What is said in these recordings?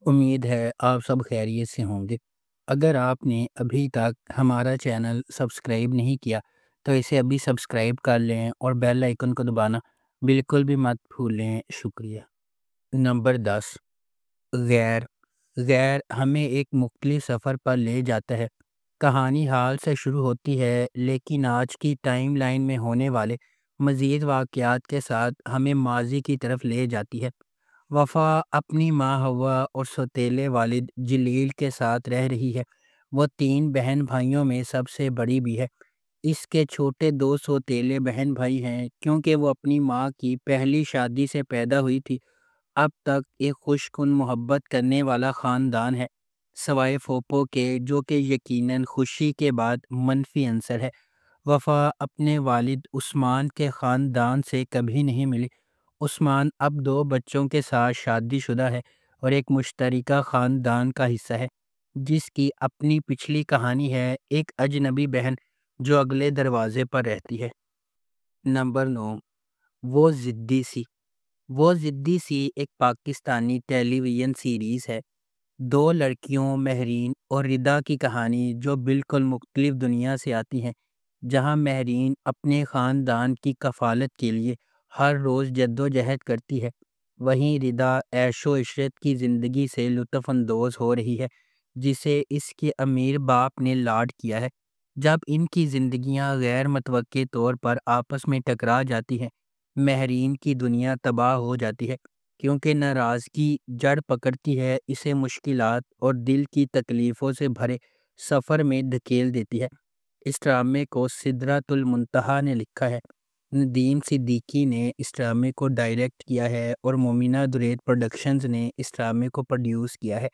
امید ہے آپ سب خیریت سے ہوں گے۔ اگر آپ نے ابھی تک ہمارا چینل سبسکرائب نہیں کیا تو اسے ابھی سبسکرائب کر لیں اور بیل آئیکن کو دبانا بالکل بھی مت بھولیں۔ شکریہ۔ نمبر 10، غیر غیر ہمیں ایک مختلف سفر پر لے جاتا ہے۔ کہانی حال سے شروع ہوتی ہے لیکن آج کی ٹائم لائن میں ہونے والے مزید واقعات کے ساتھ ہمیں ماضی کی طرف لے جاتی ہے۔ وفا اپنی ماں ہوا اور سوتیلے والد جلیل کے ساتھ رہ رہی ہے۔ وہ 3 بہن بھائیوں میں سب سے بڑی بھی ہے۔ اس کے چھوٹے 2 سوتیلے بہن بھائی ہیں کیونکہ وہ اپنی ماں کی پہلی شادی سے پیدا ہوئی تھی۔ اب تک ایک خوش کن محبت کرنے والا خاندان ہے سوائے پھوپھو کے، جو کہ یقیناً خوشی کے بعد منفی عنصر ہے۔ وفا اپنے والد عثمان کے خاندان سے کبھی نہیں ملی۔ عثمان اب 2 بچوں کے ساتھ شادی شدہ ہے اور ایک مشترکہ خاندان کا حصہ ہے جس کی اپنی پچھلی کہانی ہے، ایک اجنبی بہن جو اگلے دروازے پر رہتی ہے۔ نمبر 9، وہ ضدی سی۔ وہ ضدی سی ایک پاکستانی ٹیلی ویژن سیریز ہے۔ 2 لڑکیوں مہرین اور ردا کی کہانی جو بالکل مختلف دنیا سے آتی ہیں، جہاں مہرین اپنے خاندان کی کفالت کے لیے ہر روز جد و جہد کرتی ہے، وہیں ردا عیش و عشرت کی زندگی سے لطف اندوز ہو رہی ہے جسے اس کے امیر باپ نے لاڈ کیا ہے۔ جب ان کی زندگیاں غیر متوقع طور پر آپس میں ٹکرا جاتی ہیں، مہرین کی دنیا تباہ ہو جاتی ہے کیونکہ ناراضگی جڑ پکڑتی ہے، اسے مشکلات اور دل کی تکلیفوں سے بھرے سفر میں دھکیل دیتی ہے۔ اس ڈرامے کو سدرۃ المنتہا نے لکھا ہے۔ ندیم صدیقی نے اس ڈرامے کو ڈائریکٹ کیا ہے اور مومنہ درید پروڈکشنز نے اس ڈرامے کو پروڈیوس کیا ہے۔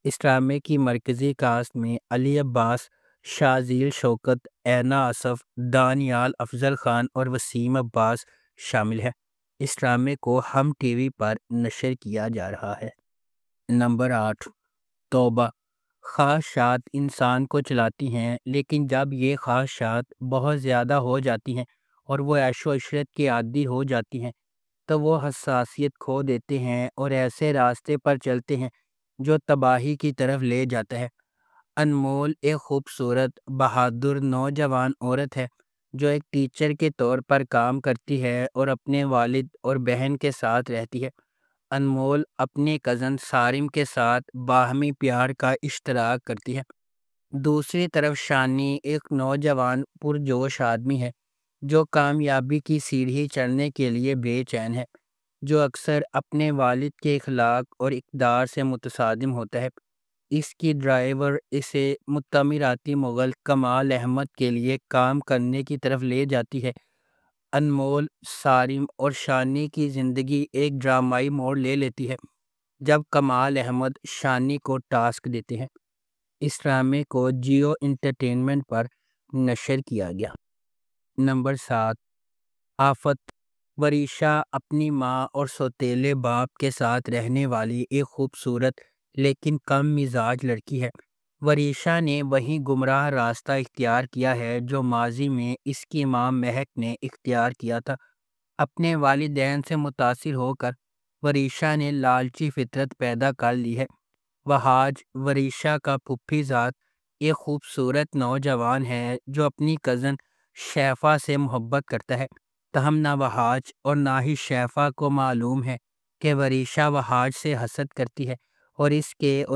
اس ڈرامے کی مرکزی کاسٹ میں علی عباس، شاذیل شوکت، اینا آصف، دانیال افضل خان اور وسیم عباس شامل ہیں۔ اس ڈرامے کو ہم ٹی وی پر نشر کیا جا رہا ہے۔ نمبر 8، توبہ۔ خواہشات انسان کو چلاتی ہیں، لیکن جب یہ خواہشات بہت زیادہ ہو جاتی ہیں اور وہ عیش و عشرت کے عادی ہو جاتی ہیں تو وہ حساسیت کھو دیتے ہیں اور ایسے راستے پر چلتے ہیں جو تباہی کی طرف لے جاتا ہے۔ انمول ایک خوبصورت بہادر نوجوان عورت ہے جو ایک ٹیچر کے طور پر کام کرتی ہے اور اپنے والد اور بہن کے ساتھ رہتی ہے۔ انمول اپنے کزن صارم کے ساتھ باہمی پیار کا اشتراک کرتی ہے۔ دوسری طرف شانی ایک نوجوان پرجوش آدمی ہے جو کامیابی کی سیڑھی چڑھنے کے لیے بے چین ہے، جو اکثر اپنے والد کے اخلاق اور اقدار سے متصادم ہوتا ہے۔ اس کی ڈرائیور اسے متمراتی مغل کمال احمد کے لیے کام کرنے کی طرف لے جاتی ہے۔ انمول، صارم اور شانی کی زندگی ایک ڈرامائی موڑ لے لیتی ہے جب کمال احمد شانی کو ٹاسک دیتے ہیں۔ اس ڈرامے کو جیو انٹرٹینمنٹ پر نشر کیا گیا۔ نمبر 7، آفت۔ وریشا اپنی ماں اور سوتیلے باپ کے ساتھ رہنے والی ایک خوبصورت لیکن کم مزاج لڑکی ہے۔ وریشا نے وہی گمراہ راستہ اختیار کیا ہے جو ماضی میں اس کی ماں مہک نے اختیار کیا تھا۔ اپنے والدین سے متاثر ہو کر وریشا نے لالچی فطرت پیدا کر لی ہے۔ وہاج، وریشا کا پھوپھی زاد، ایک خوبصورت نوجوان ہے جو اپنی کزن شیفا سے محبت کرتا ہے، تاہم نہ وہاج اور نہ ہی شیفا کو معلوم ہے کہ وریشا وہاج سے حسد کرتی ہے اور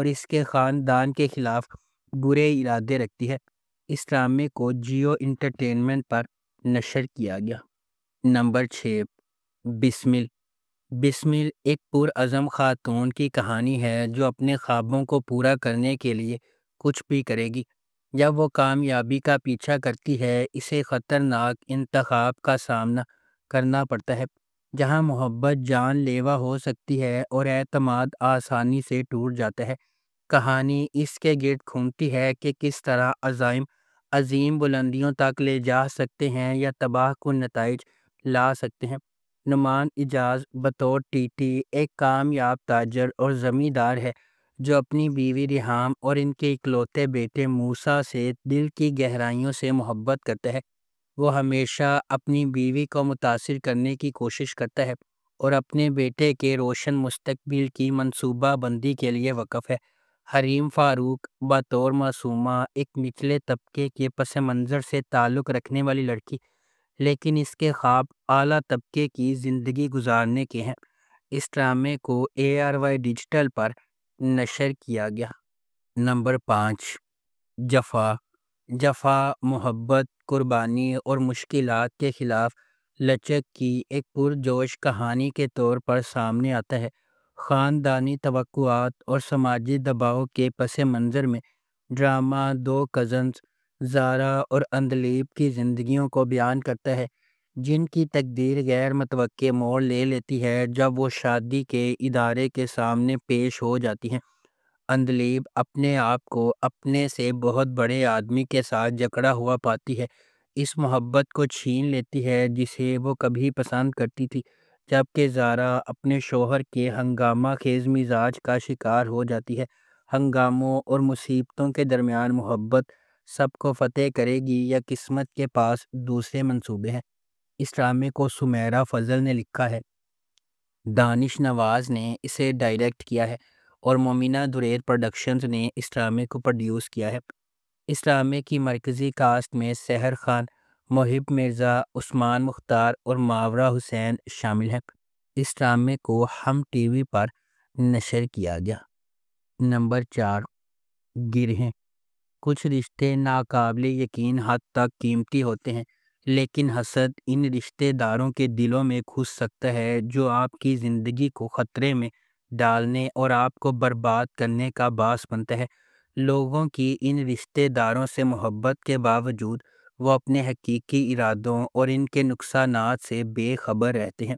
اس کے خاندان کے خلاف برے ارادے رکھتی ہے۔ اس ڈرامے کو جیو انٹرٹینمنٹ پر نشر کیا گیا۔ نمبر 6، بسمل۔ بسمل ایک پرعزم خاتون کی کہانی ہے جو اپنے خوابوں کو پورا کرنے کے لیے کچھ بھی کرے گی۔ جب وہ کامیابی کا پیچھا کرتی ہے، اسے خطرناک انتخاب کا سامنا کرنا پڑتا ہے جہاں محبت جان لیوا ہو سکتی ہے اور اعتماد آسانی سے ٹوٹ جاتا ہے۔ کہانی اس کے گرد گھومتی ہے کہ کس طرح عزائم عظیم بلندیوں تک لے جا سکتے ہیں یا تباہ کن نتائج لا سکتے ہیں۔ نعمان اجاز بطور ٹی ٹی ایک کامیاب تاجر اور زمیندار ہے جو اپنی بیوی ریحام اور ان کے اکلوتے بیٹے موسیٰ سے دل کی گہرائیوں سے محبت کرتا ہے۔ وہ ہمیشہ اپنی بیوی کو متاثر کرنے کی کوشش کرتا ہے اور اپنے بیٹے کے روشن مستقبل کی منصوبہ بندی کے لیے وقف ہے۔ حریم فاروق بطور معصومہ ایک نچلے طبقے کے پس منظر سے تعلق رکھنے والی لڑکی، لیکن اس کے خواب اعلیٰ طبقے کی زندگی گزارنے کے ہیں۔ اس ڈرامے کو ARY ڈیجیٹل پر نشر کیا گیا۔ نمبر 5، جفا۔ جفا محبت، قربانی اور مشکلات کے خلاف لچک کی ایک پرجوش کہانی کے طور پر سامنے آتا ہے۔ خاندانی توقعات اور سماجی دباؤ کے پس منظر میں ڈرامہ دو کزنز زارا اور اندلیب کی زندگیوں کو بیان کرتا ہے، جن کی تقدیر غیر متوقع موڑ لے لیتی ہے جب وہ شادی کے ادارے کے سامنے پیش ہو جاتی ہیں۔ اندلیب اپنے آپ کو اپنے سے بہت بڑے آدمی کے ساتھ جکڑا ہوا پاتی ہے، اس محبت کو چھین لیتی ہے جسے وہ کبھی پسند کرتی تھی، جبکہ زارا اپنے شوہر کے ہنگامہ خیز مزاج کا شکار ہو جاتی ہے۔ ہنگاموں اور مصیبتوں کے درمیان محبت سب کو فتح کرے گی یا قسمت کے پاس دوسرے منصوبے ہیں؟ اس ڈرامے کو سمیرہ فضل نے لکھا ہے، دانش نواز نے اسے ڈائریکٹ کیا ہے اور مومنہ دریر پروڈکشنز نے اس ڈرامے کو پروڈیوس کیا ہے۔ اس ڈرامے کی مرکزی کاسٹ میں سحر خان، محب مرزا، عثمان مختار اور ماورا حسین شامل ہیں۔ اس ڈرامے کو ہم ٹی وی پر نشر کیا گیا۔ نمبر 4، گرہیں۔ کچھ رشتے ناقابل یقین حد تک قیمتی ہوتے ہیں، لیکن حسد ان رشتہ داروں کے دلوں میں گھس سکتا ہے جو آپ کی زندگی کو خطرے میں ڈالنے اور آپ کو برباد کرنے کا باعث بنتا ہے۔ لوگوں کی ان رشتہ داروں سے محبت کے باوجود وہ اپنے حقیقی ارادوں اور ان کے نقصانات سے بے خبر رہتے ہیں۔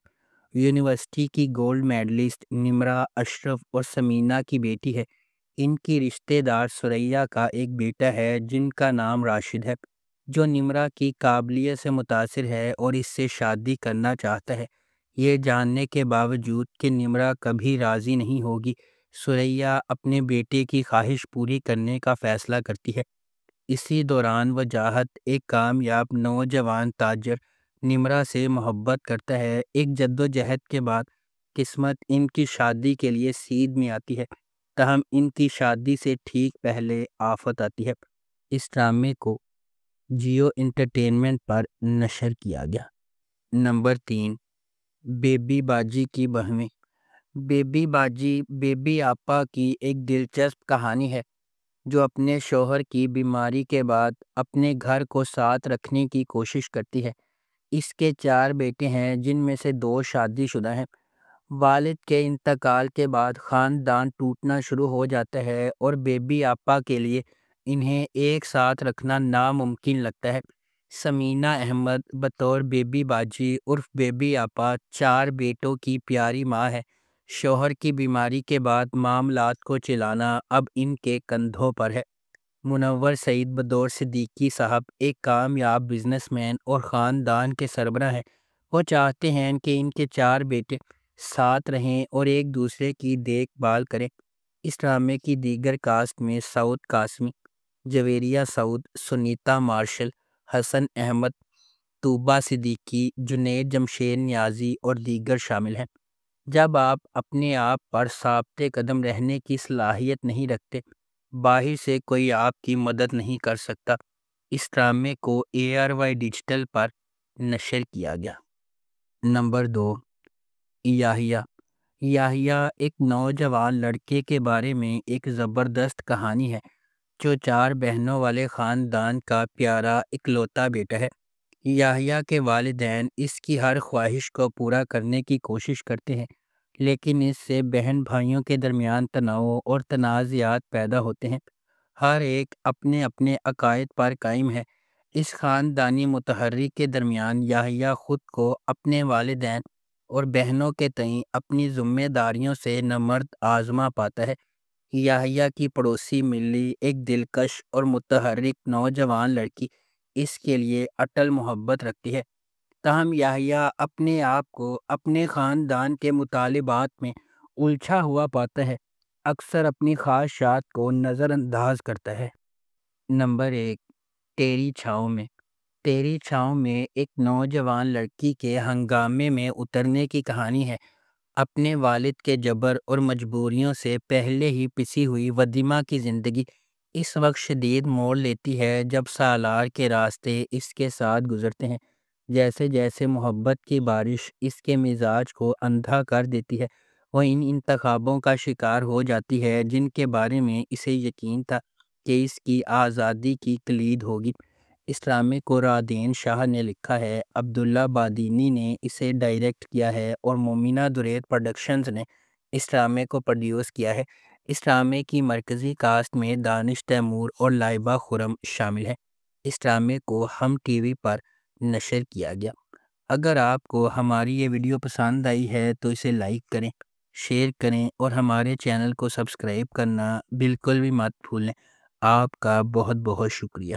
یونیورسٹی کی گولڈ میڈلسٹ نمرہ اشرف اور ثمینہ کی بیٹی ہے۔ ان کی رشتہ دار ثریا کا ایک بیٹا ہے جن کا نام راشد ہے، جو نمرہ کی قابلیت سے متاثر ہے اور اس سے شادی کرنا چاہتا ہے۔ یہ جاننے کے باوجود کہ نمرہ کبھی راضی نہیں ہوگی، ثریا اپنے بیٹے کی خواہش پوری کرنے کا فیصلہ کرتی ہے۔ اسی دوران وجاہت ایک کامیاب نوجوان تاجر نمرہ سے محبت کرتا ہے۔ ایک جدوجہد کے بعد قسمت ان کی شادی کے لیے سید میں آتی ہے، تاہم ان کی شادی سے ٹھیک پہلے آفت آتی ہے۔ اس ڈرامے کو جیو انٹرٹینمنٹ پر نشر کیا گیا۔ نمبر 3، بیبی باجی کی بہنیں۔ بیبی باجی بیبی آپا کی ایک دلچسپ کہانی ہے جو اپنے شوہر کی بیماری کے بعد اپنے گھر کو ساتھ رکھنے کی کوشش کرتی ہے۔ اس کے 4 بیٹے ہیں جن میں سے 2 شادی شدہ ہیں۔ والد کے انتقال کے بعد خاندان ٹوٹنا شروع ہو جاتا ہے اور بیبی آپا کے لیے انہیں ایک ساتھ رکھنا ناممکن لگتا ہے۔ ثمینہ احمد بطور بیبی باجی عرف بیبی آپا 4 بیٹوں کی پیاری ماں ہے۔ شوہر کی بیماری کے بعد معاملات کو چلانا اب ان کے کندھوں پر ہے۔ منور سعید بطور صدیقی صاحب ایک کامیاب بزنس مین اور خاندان کے سربراہ ہیں۔ وہ چاہتے ہیں کہ ان کے 4 بیٹے ساتھ رہیں اور ایک دوسرے کی دیکھ بھال کریں۔ اس ڈرامے کی دیگر کاسٹ میں سعود قاسمی، جویریہ سعود، سنیتا مارشل، حسن احمد، طوبہ صدیقی، جنید جمشید نیازی اور دیگر شامل ہیں۔ جب آپ اپنے آپ پر ثابت قدم رہنے کی صلاحیت نہیں رکھتے، باہر سے کوئی آپ کی مدد نہیں کر سکتا۔ اس ڈرامے کو ARY ڈیجیٹل پر نشر کیا گیا۔ نمبر 2، یحییٰ۔ یحییٰ ایک نوجوان لڑکے کے بارے میں ایک زبردست کہانی ہے جو 4 بہنوں والے خاندان کا پیارا اکلوتا بیٹا ہے۔ یحییٰ کے والدین اس کی ہر خواہش کو پورا کرنے کی کوشش کرتے ہیں، لیکن اس سے بہن بھائیوں کے درمیان تناؤ اور تنازعات پیدا ہوتے ہیں۔ ہر ایک اپنے اپنے عقائد پر قائم ہے۔ اس خاندانی متحرک کے درمیان یحییٰ خود کو اپنے والدین اور بہنوں کے تئیں اپنی ذمہ داریوں سے نمرد آزما پاتا ہے۔ یحییٰ کی پڑوسی ملی ایک دلکش اور متحرک نوجوان لڑکی اس کے لیے اٹل محبت رکھتی ہے، تاہم یحییٰ اپنے آپ کو اپنے خاندان کے مطالبات میں الجھا ہوا پاتا ہے، اکثر اپنی خواہشات کو نظر انداز کرتا ہے۔ نمبر 1، تیری چھاؤں میں۔ تیری چھاؤں میں ایک نوجوان لڑکی کے ہنگامے میں اترنے کی کہانی ہے۔ اپنے والد کے جبر اور مجبوریوں سے پہلے ہی پسی ہوئی وادیمہ کی زندگی اس وقت شدید موڑ لیتی ہے جب سالار کے راستے اس کے ساتھ گزرتے ہیں۔ جیسے جیسے محبت کی بارش اس کے مزاج کو اندھا کر دیتی ہے، وہ ان انتخابوں کا شکار ہو جاتی ہے جن کے بارے میں اسے یقین تھا کہ اس کی آزادی کی کلید ہوگی۔ اس ڈرامے کو رادین شاہ نے لکھا ہے، عبداللہ بادینی نے اسے ڈائریکٹ کیا ہے اور مومنہ درید پروڈکشنز نے اس ڈرامے کو پروڈیوس کیا ہے۔ اس ڈرامے کی مرکزی کاسٹ میں دانش تیمور اور لائبہ خرم شامل ہیں۔ اس ڈرامے کو ہم ٹی وی پر نشر کیا گیا۔ اگر آپ کو ہماری یہ ویڈیو پسند آئی ہے تو اسے لائک کریں، شیئر کریں اور ہمارے چینل کو سبسکرائب کرنا بالکل بھی مت بھولیں۔ آپ کا بہت بہت شکریہ۔